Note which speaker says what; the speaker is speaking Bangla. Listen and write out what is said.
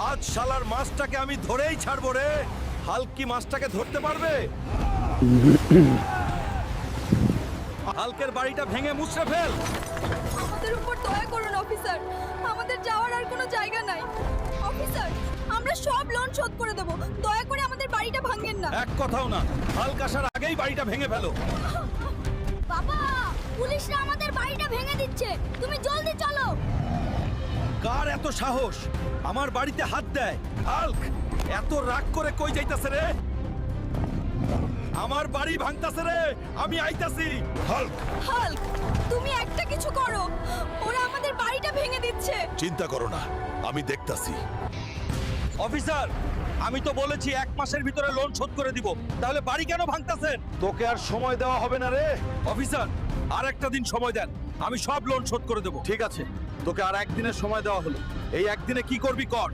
Speaker 1: আজ শালার মাছটাকে আমি ধরেই ছাড়বো রে। হাল্ক কি মাছটাকে ধরতে পারবে? হাল্কের বাড়িটা ভেঙে মুছড়ে ফেল।
Speaker 2: আমাদের উপর দয়া করুন অফিসার, আমাদের যাওয়ার আর কোনো জায়গা নাই। অফিসার, আমরা সব লোন শোধ করে দেব, দয়া করে আমাদের বাড়িটা ভাঙেন না।
Speaker 1: এক কথাও না, হাল্ক আসার আগেই বাড়িটা ভেঙে ফেলো।
Speaker 2: বাবা, পুলিশরা আমাদের বাড়িটা ভেঙে দিচ্ছে, তুমি জলদি চলো।
Speaker 1: কার এত সাহস আমার বাড়িতে হাত দেয়? হাল্ক এত রাগ করে কই যাইতাছে রে? আমার বাড়ি ভাঙতাছে রে, আমি আইতাছি। হাল্ক
Speaker 2: হাল্ক, তুমি একটা কিছু করো, ওরা আমাদের বাড়িটা ভেঙে দিচ্ছে।
Speaker 1: চিন্তা করো না, আমি দেখতাছি। অফিসার, আমি তো বলেছি 1 মাসের ভিতরে লোন শোধ করে দিব, তাহলে বাড়ি কেন ভাঙতাছেন? তোকে আর সময় দেওয়া হবে না রে। অফিসার, আর একটা দিন সময় দেন, আমি সব লোন শোধ করে দেব। ঠিক আছে, তোকে আর একদিনের সময় দেওয়া হলো, এই একদিনে কি করবি কর।